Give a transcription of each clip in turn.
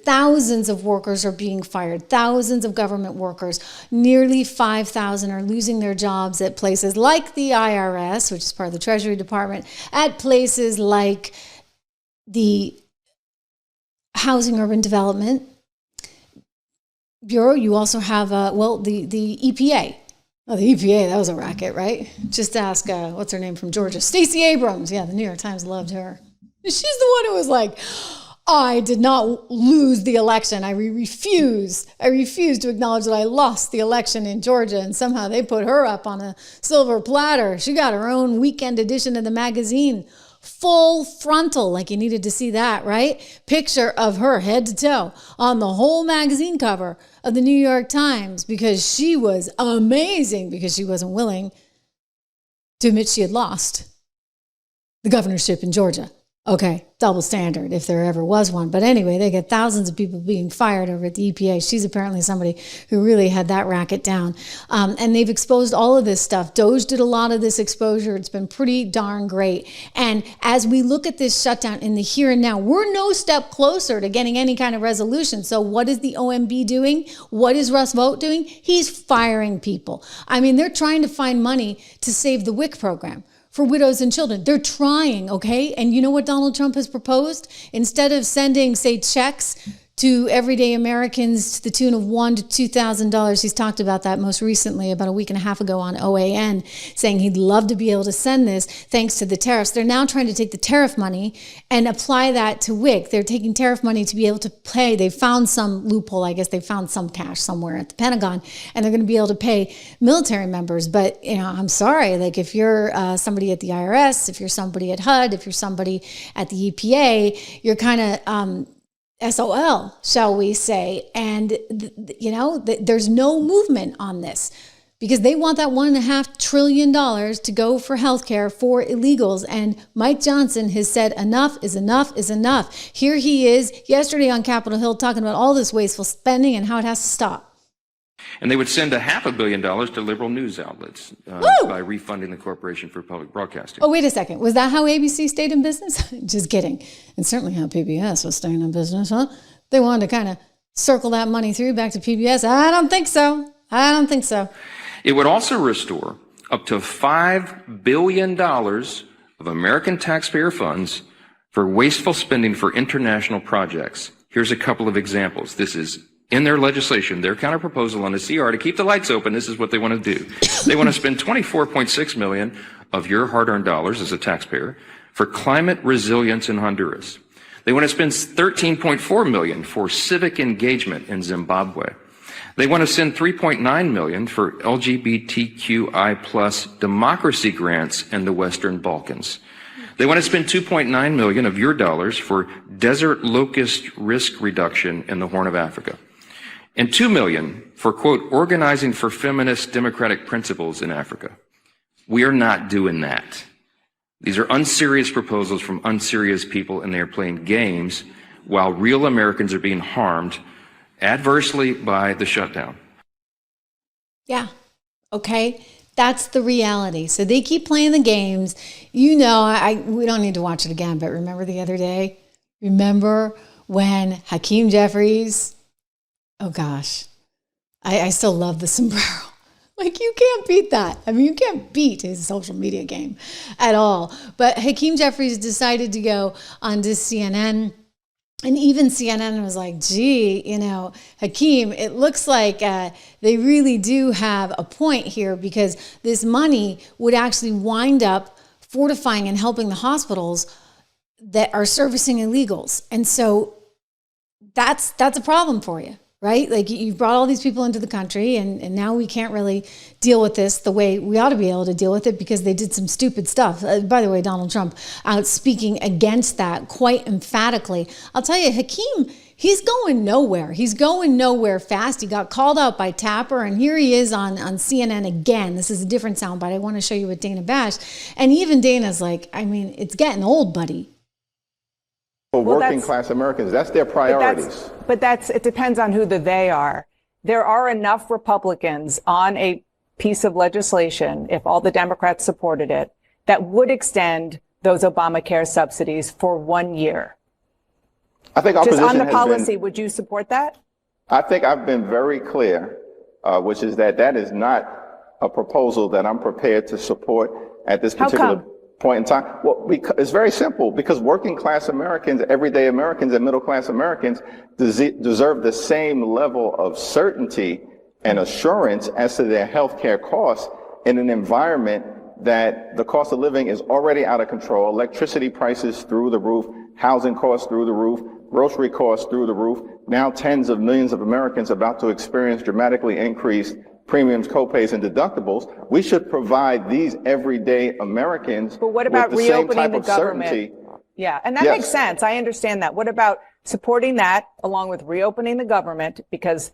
thousands of workers are being fired, thousands of government workers, nearly 5,000 are losing their jobs at places like the IRS, which is part of the Treasury Department, at places like the Housing Urban Development Bureau. You also have, the EPA. Oh, the EPA, that was a racket, right? Just ask, what's her name from Georgia? Stacey Abrams. Yeah, the New York Times loved her. She's the one who was like, I did not lose the election. I refuse to acknowledge that I lost the election in Georgia. And somehow they put her up on a silver platter. She got her own weekend edition of the magazine. Full frontal, like you needed to see that, right? Picture of her head to toe on the whole magazine cover of the New York Times, because she was amazing, because she wasn't willing to admit she had lost the governorship in Georgia. Okay, double standard if there ever was one. But anyway, they get thousands of people being fired over at the EPA. She's apparently somebody who really had that racket down. And they've exposed all of this stuff. Doge did a lot of this exposure. It's been pretty darn great. And as we look at this shutdown in the here and now, we're no step closer to getting any kind of resolution. So what is the OMB doing? What is Russ Vought doing? He's firing people. I mean, they're trying to find money to save the WIC program for widows and children. They're trying, okay? And you know what Donald Trump has proposed? Instead of sending, say, checks to everyday Americans to the tune of $1,000 to $2,000, he's talked about that most recently about a week and a half ago on OAN, saying he'd love to be able to send this thanks to the tariffs. They're now trying to take the tariff money and apply that to WIC. They're taking tariff money to be able to pay. They found some loophole. I guess they found some cash somewhere at the Pentagon, and they're going to be able to pay military members. But, I'm sorry, like if you're somebody at the IRS, if you're somebody at HUD, if you're somebody at the EPA, you're kind of SOL, shall we say. And, there's no movement on this because they want that $1.5 trillion to go for healthcare for illegals. And Mike Johnson has said enough is enough is enough. Here he is yesterday on Capitol Hill talking about all this wasteful spending and how it has to stop. And they would send $500 million to liberal news outlets by refunding the Corporation for Public Broadcasting. Oh, wait a second. Was that how ABC stayed in business? Just kidding. And certainly how PBS was staying in business, huh? They wanted to kind of circle that money through back to PBS. I don't think so. It would also restore up to $5 billion of American taxpayer funds for wasteful spending for international projects. Here's a couple of examples. This is in their legislation, their counterproposal on the CR to keep the lights open. This is what they want to do. They want to spend $24.6 million of your hard-earned dollars as a taxpayer for climate resilience in Honduras. They want to spend $13.4 million for civic engagement in Zimbabwe. They want to send $3.9 million for LGBTQI plus democracy grants in the Western Balkans. They want to spend $2.9 million of your dollars for desert locust risk reduction in the Horn of Africa. And $2 million for, quote, organizing for feminist democratic principles in Africa. We are not doing that. These are unserious proposals from unserious people, and they are playing games while real Americans are being harmed adversely by the shutdown. Yeah. Okay. That's the reality. So they keep playing the games. We don't need to watch it again, but remember the other day? Remember when Hakeem Jeffries, oh gosh, I still love the sombrero. Like, you can't beat that. I mean, you can't beat his social media game at all. But Hakeem Jeffries decided to go onto CNN. And even CNN was like, gee, Hakeem, it looks like they really do have a point here, because this money would actually wind up fortifying and helping the hospitals that are servicing illegals. And so that's a problem for you, right? Like, you've brought all these people into the country, and now we can't really deal with this the way we ought to be able to deal with it, because they did some stupid stuff. By the way, Donald Trump out speaking against that quite emphatically. I'll tell you, Hakeem, he's going nowhere. He's going nowhere fast. He got called out by Tapper, and here he is on CNN again. This is a different soundbite. I want to show you with Dana Bash. And even Dana's like, I mean, it's getting old, buddy. For working class Americans, that's their priorities. But it depends on who the they are. There are enough Republicans on a piece of legislation, if all the Democrats supported it, that would extend those Obamacare subsidies for 1 year. I think our Just position on the policy, would you support that? I think I've been very clear, which is that is not a proposal that I'm prepared to support at this particular point in time. Well, because it's very simple, because working class Americans, everyday Americans, and middle class Americans deserve the same level of certainty and assurance as to their health care costs in an environment that the cost of living is already out of control, electricity prices through the roof, housing costs through the roof, grocery costs through the roof. Now tens of millions of Americans about to experience dramatically increased premiums, copays, and deductibles. We should provide these everyday Americans but what about with the same reopening type the of government? certainty. Yeah, and that makes sense. I understand that. What about supporting that along with reopening the government? Because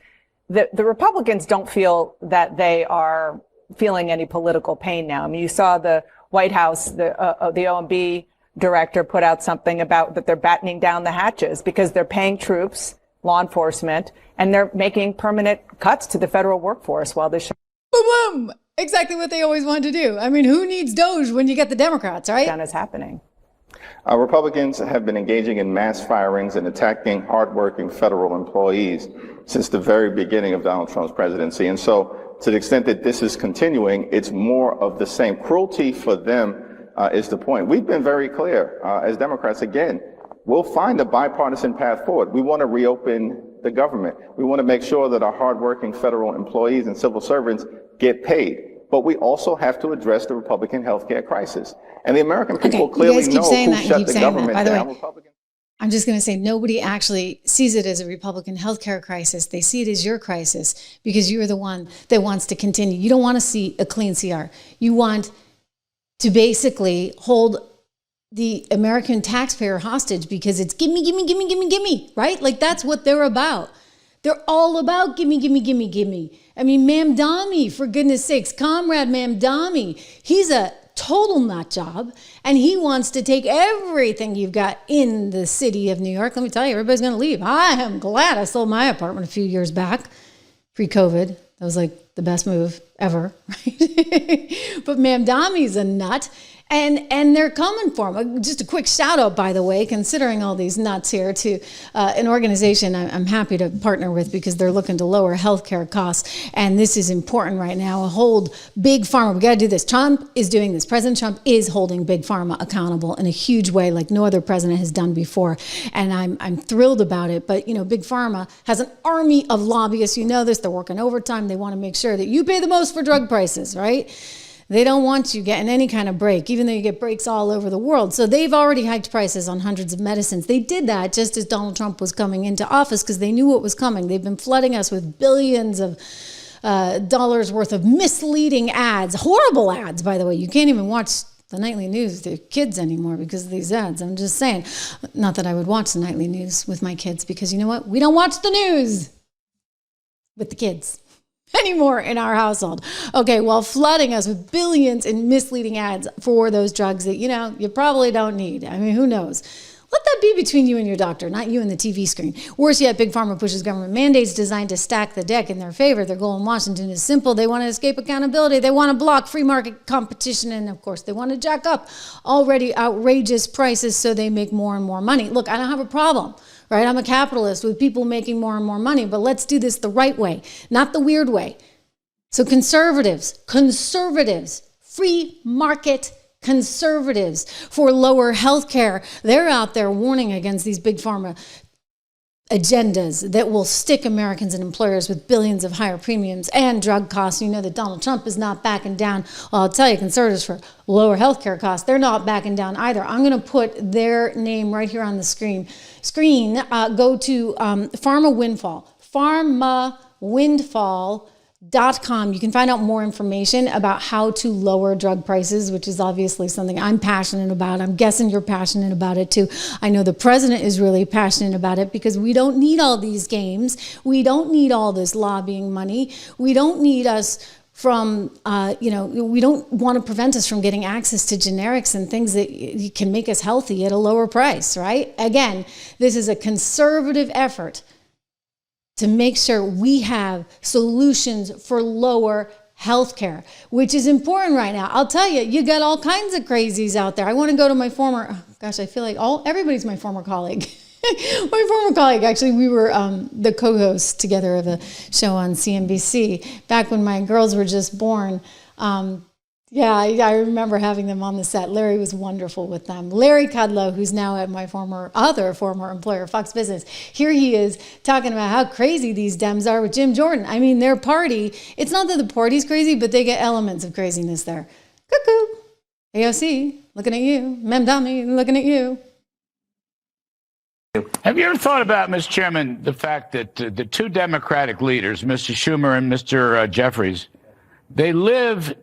the Republicans don't feel that they are feeling any political pain now. I mean, you saw the White House, the OMB director put out something about that they're battening down the hatches because they're paying troops, law enforcement, and they're making permanent cuts to the federal workforce while this Boom, boom. Exactly what they always wanted to do. I mean, who needs Doge when you get the Democrats, right? shutdown is happening. Republicans have been engaging in mass firings and attacking hardworking federal employees since the very beginning of Donald Trump's presidency. And so to the extent that this is continuing, it's more of the same. Cruelty for them is the point. We've been very clear as Democrats, again, we'll find a bipartisan path forward. We want to reopen the government. We want to make sure that our hardworking federal employees and civil servants get paid. But we also have to address the Republican healthcare crisis. And the American people clearly know who shut the government down. Republicans. I'm just going to say nobody actually sees it as a Republican healthcare crisis. They see it as your crisis because you're the one that wants to continue. You don't want to see a clean CR. You want to basically hold the American taxpayer hostage because it's gimme, gimme, gimme, gimme, gimme, right? Like that's what they're about. They're all about gimme, gimme, gimme, gimme. I mean, Mamdani, for goodness sakes, Comrade Mamdani, he's a total nut job, and he wants to take everything you've got in the city of New York. Let me tell you, everybody's going to leave. I am glad I sold my apartment a few years back, pre-COVID. That was like the best move ever, right? But Mamdani's a nut. And they're coming for him. Just a quick shout out, by the way, considering all these nuts here, to an organization I'm happy to partner with because they're looking to lower healthcare costs. And this is important right now. Hold Big Pharma. We got to do this. Trump is doing this. President Trump is holding Big Pharma accountable in a huge way like no other president has done before. And I'm thrilled about it. But, you know, Big Pharma has an army of lobbyists. You know this. They're working overtime. They want to make sure that you pay the most for drug prices, right? They don't want you getting any kind of break, even though you get breaks all over the world. So they've already hiked prices on hundreds of medicines. They did that just as Donald Trump was coming into office because they knew what was coming. They've been flooding us with billions of dollars worth of misleading ads, horrible ads, by the way. You can't even watch the nightly news with your kids anymore because of these ads. I'm just saying, not that I would watch the nightly news with my kids because you know what? We don't watch the news with the kids anymore in our household. Okay, well, flooding us with billions in misleading ads for those drugs that, you know, you probably don't need. I mean, who knows? Let that be between you and your doctor, not you and the TV screen. Worse yet, Big Pharma pushes government mandates designed to stack the deck in their favor. Their goal in Washington is simple. They want to escape accountability. They want to block free market competition. And of course, they want to jack up already outrageous prices so they make more and more money. Look, I don't have a problem. Right? I'm a capitalist with people making more and more money, but let's do this the right way, not the weird way. So conservatives, free market conservatives for lower health care, they're out there warning against these big pharma agendas that will stick Americans and employers with billions of higher premiums and drug costs. You know that Donald Trump is not backing down. Well, I'll tell you, conservatives for lower healthcare costs, they're not backing down either. I'm going to put their name right here on the screen. Go to Pharma Windfall, pharmawindfall.com. You can find out more information about how to lower drug prices, which is obviously something I'm passionate about. I'm guessing you're passionate about it too. I know the president is really passionate about it because we don't need all these games. We don't need all this lobbying money. We don't need us from, we don't want to prevent us from getting access to generics and things that can make us healthy at a lower price, right? Again, this is a conservative effort to make sure we have solutions for lower healthcare, which is important right now. I'll tell you, you got all kinds of crazies out there. I want to go to my former, I feel like everybody's my former colleague. My former colleague, actually, we were the co-hosts together of a show on CNBC back when my girls were just born. I remember having them on the set. Larry was wonderful with them. Larry Kudlow, who's now at my former employer, Fox Business. Here he is talking about how crazy these Dems are with Jim Jordan. I mean, their party, it's not that the party's crazy, but they get elements of craziness there. Cuckoo. AOC, looking at you. Memdami, looking at you. Have you ever thought about, Mr. Chairman, the fact that the two Democratic leaders, Mr. Schumer and Mr. Jeffries, they live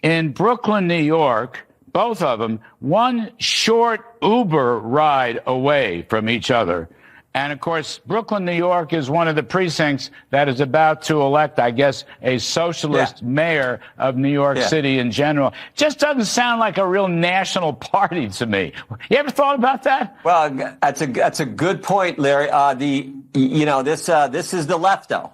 in Brooklyn, New York, both of them, one short Uber ride away from each other. And of course, Brooklyn, New York is one of the precincts that is about to elect, I guess, a socialist mayor of New York City in general. Just doesn't sound like a real national party to me. You ever thought about that? Well, that's a good point, Larry. This is the left, though.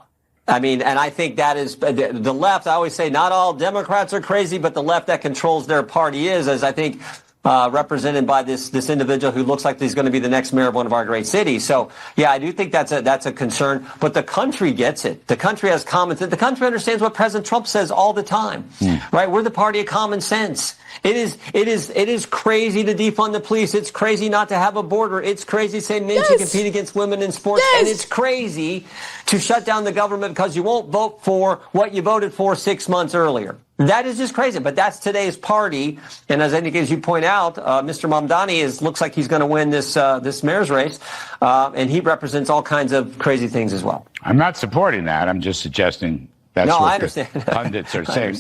I mean, and I think that is the left. I always say not all Democrats are crazy, but the left that controls their party is, as I think represented by this individual who looks like he's going to be the next mayor of one of our great cities. So, yeah, I do think that's a concern. But the country gets it. The country has common sense. The country understands what President Trump says all the time, right? We're the party of common sense. It is crazy to defund the police. It's crazy not to have a border. It's crazy to say men should compete against women in sports. And it's crazy to shut down the government because you won't vote for what you voted for 6 months earlier. That is just crazy, but that's today's party. And as I think, as you point out, Mr. Mamdani looks like he's going to win this mayor's race, and he represents all kinds of crazy things as well. I'm not supporting that. I'm just suggesting that's what I understand. The pundits are saying.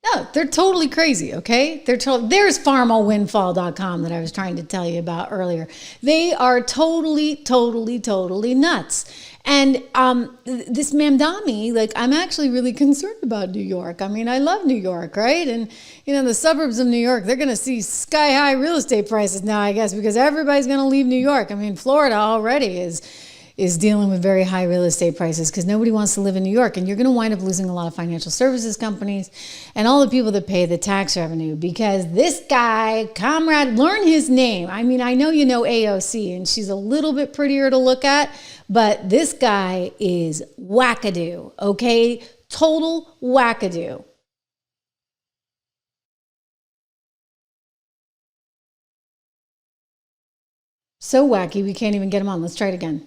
No, they're totally crazy, okay? There's farmallwindfall.com that I was trying to tell you about earlier. They are totally nuts. And this Mamdani, like, I'm actually really concerned about New York. I mean, I love New York, right? And, the suburbs of New York, they're going to see sky-high real estate prices now, I guess, because everybody's going to leave New York. I mean, Florida already is dealing with very high real estate prices because nobody wants to live in New York. And you're going to wind up losing a lot of financial services companies and all the people that pay the tax revenue because this guy, Comrade, learn his name. I mean, I know you know AOC and she's a little bit prettier to look at, but this guy is wackadoo, okay? Total wackadoo. So wacky, we can't even get him on. Let's try it again.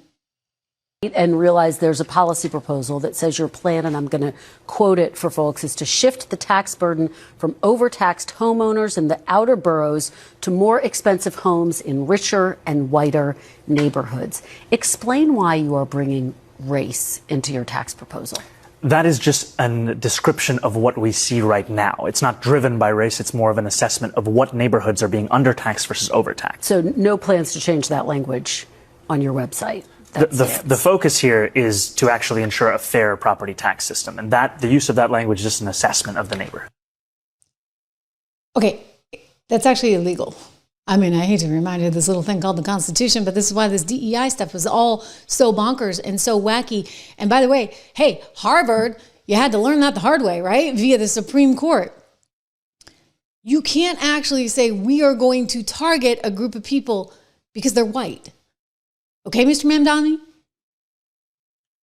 And realize there's a policy proposal that says your plan, and I'm going to quote it for folks, is to shift the tax burden from overtaxed homeowners in the outer boroughs to more expensive homes in richer and whiter neighborhoods. Explain why you are bringing race into your tax proposal. That is just a description of what we see right now. It's not driven by race. It's more of an assessment of what neighborhoods are being undertaxed versus overtaxed. So no plans to change that language on your website. The focus here is to actually ensure a fair property tax system, and that the use of that language is just an assessment of the neighborhood. Okay, that's actually illegal. I mean, I hate to remind you of this little thing called the Constitution, but this is why this DEI stuff was all so bonkers and so wacky. And by the way, hey, Harvard, you had to learn that the hard way, right? Via the Supreme Court. You can't actually say we are going to target a group of people because they're white. Okay, Mr. Mamdani?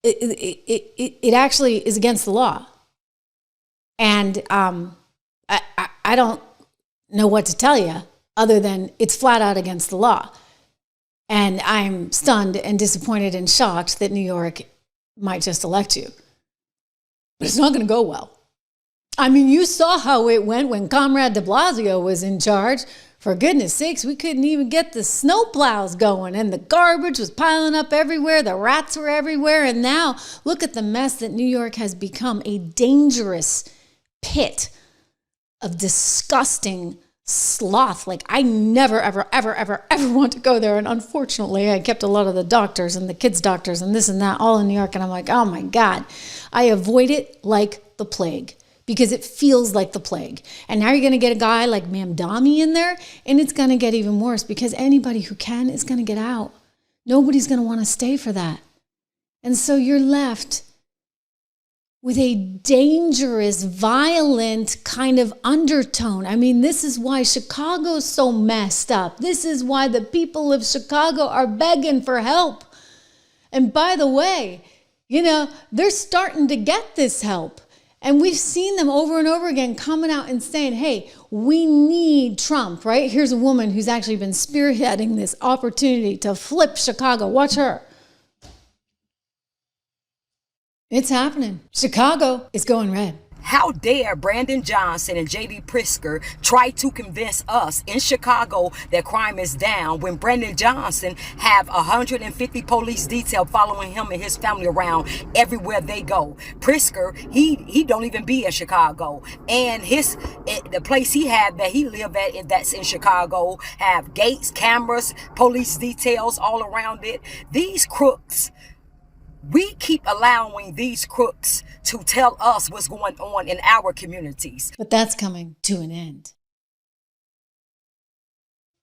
It actually is against the law. And I don't know what to tell you other than it's flat out against the law. And I'm stunned and disappointed and shocked that New York might just elect you. But it's not going to go well. I mean, you saw how it went when Comrade de Blasio was in charge. For goodness sakes, we couldn't even get the snowplows going, and the garbage was piling up everywhere. The rats were everywhere. And now look at the mess that New York has become, a dangerous pit of disgusting sloth. Like, I never, ever, ever, ever, ever want to go there. And unfortunately, I kept a lot of the doctors and the kids' doctors and this and that all in New York. And I'm like, oh my God, I avoid it like the plague. Because it feels like the plague. And now you're going to get a guy like Mamdani in there, and it's going to get even worse because anybody who can is going to get out. Nobody's going to want to stay for that. And so you're left with a dangerous, violent kind of undertone. I mean, this is why Chicago's so messed up. This is why the people of Chicago are begging for help. And by the way, you know, they're starting to get this help. And we've seen them over and over again coming out and saying, hey, we need Trump, right? Here's a woman who's actually been spearheading this opportunity to flip Chicago. Watch her. It's happening. Chicago is going red. How dare Brandon Johnson and J.D. Pritzker try to convince us in Chicago that crime is down when Brandon Johnson have 150 police detail following him and his family around everywhere they go. Pritzker, he don't even be in Chicago, and the place he had that he live at that's in Chicago have gates, cameras, police details all around it. These crooks. We keep allowing these crooks to tell us what's going on in our communities. But that's coming to an end.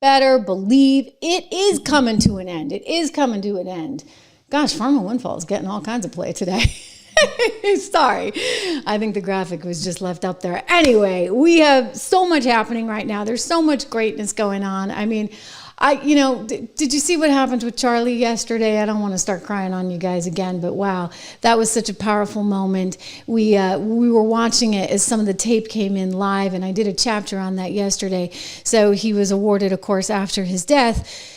Better believe it is coming to an end. It is coming to an end. Gosh, Pharma Windfall is getting all kinds of play today. Sorry. I think the graphic was just left up there. Anyway, we have so much happening right now. There's so much greatness going on. I mean, did you see what happened with Charlie yesterday? I don't want to start crying on you guys again, but wow, that was such a powerful moment. We were watching it as some of the tape came in live, and I did a chapter on that yesterday. So he was awarded, of course, after his death,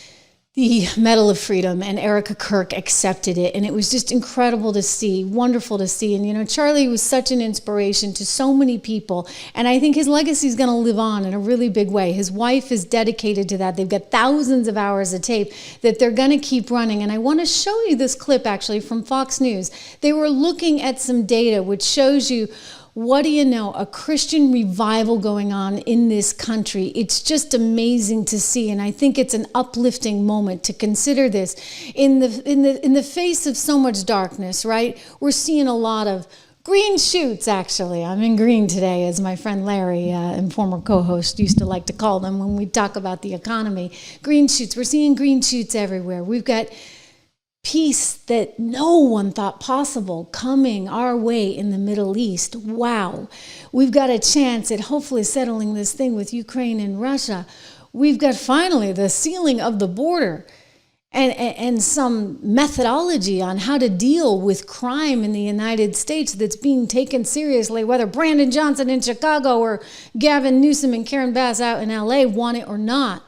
the Medal of Freedom, and Erica Kirk accepted it. And it was just incredible to see, wonderful to see. And, you know, Charlie was such an inspiration to so many people. And I think his legacy is going to live on in a really big way. His wife is dedicated to that. They've got thousands of hours of tape that they're going to keep running. And I want to show you this clip, actually, from Fox News. They were looking at some data which shows you, what do you know, a Christian revival going on in this country. It's just amazing to see, and I think it's an uplifting moment to consider this in the face of so much darkness, right? We're seeing a lot of green shoots, actually. I'm in green today, as my friend Larry and former co-host used to like to call them when we talk about the economy. Green shoots. We're seeing green shoots everywhere. We've got peace that no one thought possible coming our way in the Middle East. Wow. We've got a chance at hopefully settling this thing with Ukraine and Russia. We've got finally the sealing of the border and some methodology on how to deal with crime in the United States that's being taken seriously, whether Brandon Johnson in Chicago or Gavin Newsom and Karen Bass out in LA want it or not.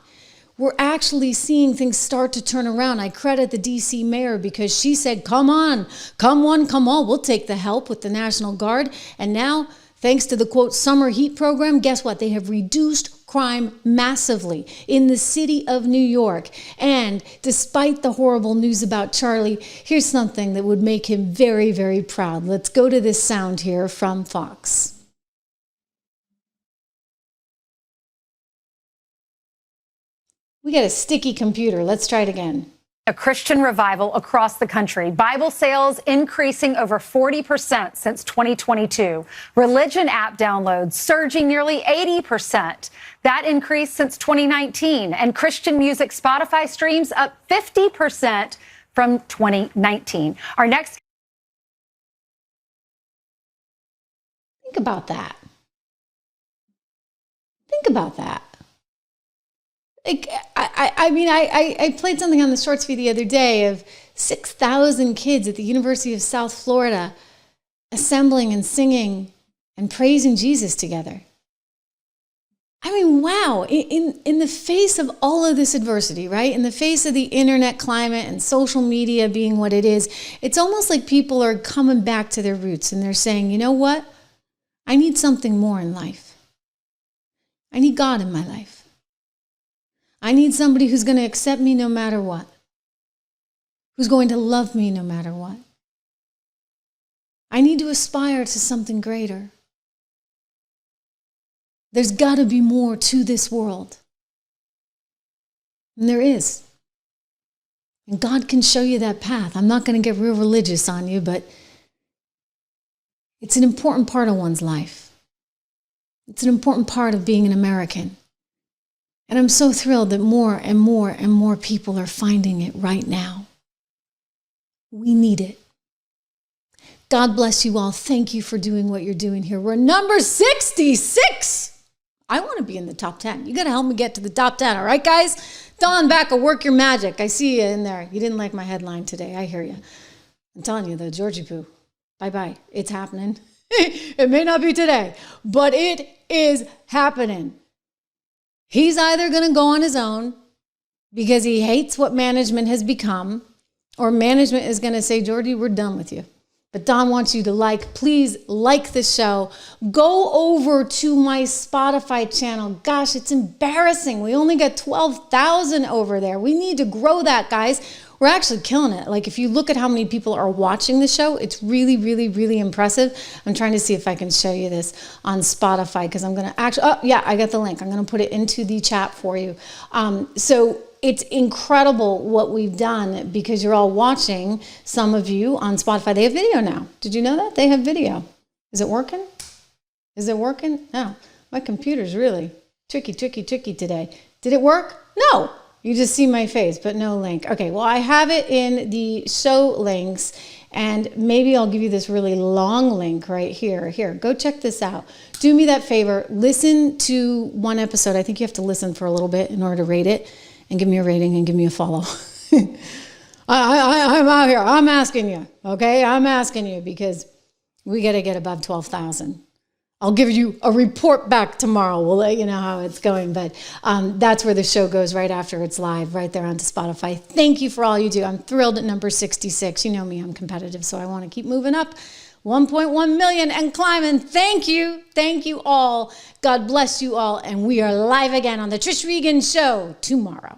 We're actually seeing things start to turn around. I credit the DC mayor because she said, come on, come one, come all. We'll take the help with the National Guard. And now, thanks to the, quote, summer heat program, guess what? They have reduced crime massively in the city of New York. And despite the horrible news about Charlie, here's something that would make him very, very proud. Let's go to this sound here from Fox. We got a sticky computer. Let's try it again. A Christian revival across the country. Bible sales increasing over 40% since 2022. Religion app downloads surging nearly 80%. That increase since 2019. And Christian music Spotify streams up 50% from 2019. Our next. Think about that. Think about that. I played something on the shorts feed the other day of 6,000 kids at the University of South Florida assembling and singing and praising Jesus together. I mean, wow, in the face of all of this adversity, right? In the face of the internet climate and social media being what it is, it's almost like people are coming back to their roots and they're saying, you know what? I need something more in life. I need God in my life. I need somebody who's going to accept me no matter what, who's going to love me no matter what. I need to aspire to something greater. There's got to be more to this world. And there is. And God can show you that path. I'm not going to get real religious on you, but it's an important part of one's life. It's an important part of being an American. And I'm so thrilled that more and more and more people are finding it right now. We need it. God bless you all. Thank you for doing what you're doing here. We're number 66. I want to be in the top 10. You got to help me get to the top 10. All right, guys? Dawn Backer, work your magic. I see you in there. You didn't like my headline today. I hear you. I'm telling you, though, Georgie Poo, bye-bye. It's happening. It may not be today, but it is happening. He's either going to go on his own because he hates what management has become, or management is going to say, Georgie, we're done with you. But Don wants you to please like the show. Go over to my Spotify channel. Gosh, it's embarrassing. We only got 12,000 over there. We need to grow that, guys. We're actually killing it. Like, if you look at how many people are watching the show, it's really, really, really impressive. I'm trying to see if I can show you this on Spotify, because I'm going to actually, oh yeah, I got the link. I'm going to put it into the chat for you. So it's incredible what we've done, because you're all watching. Some of you on Spotify, they have video now. Did you know that? They have video. Is it working? Is it working? No. My computer's really tricky today. Did it work? No. You just see my face, but no link. Okay, well, I have it in the show links, and maybe I'll give you this really long link right here. Here, go check this out. Do me that favor. Listen to one episode. I think you have to listen for a little bit in order to rate it, and give me a rating and give me a follow. I'm out here. I'm asking you, okay? I'm asking you, because we got to get above 12,000. I'll give you a report back tomorrow. We'll let you know how it's going. But that's where the show goes right after it's live, right there onto Spotify. Thank you for all you do. I'm thrilled at number 66. You know me, I'm competitive, so I want to keep moving up. 1.1 million and climbing. Thank you. Thank you all. God bless you all. And we are live again on the Trish Regan Show tomorrow.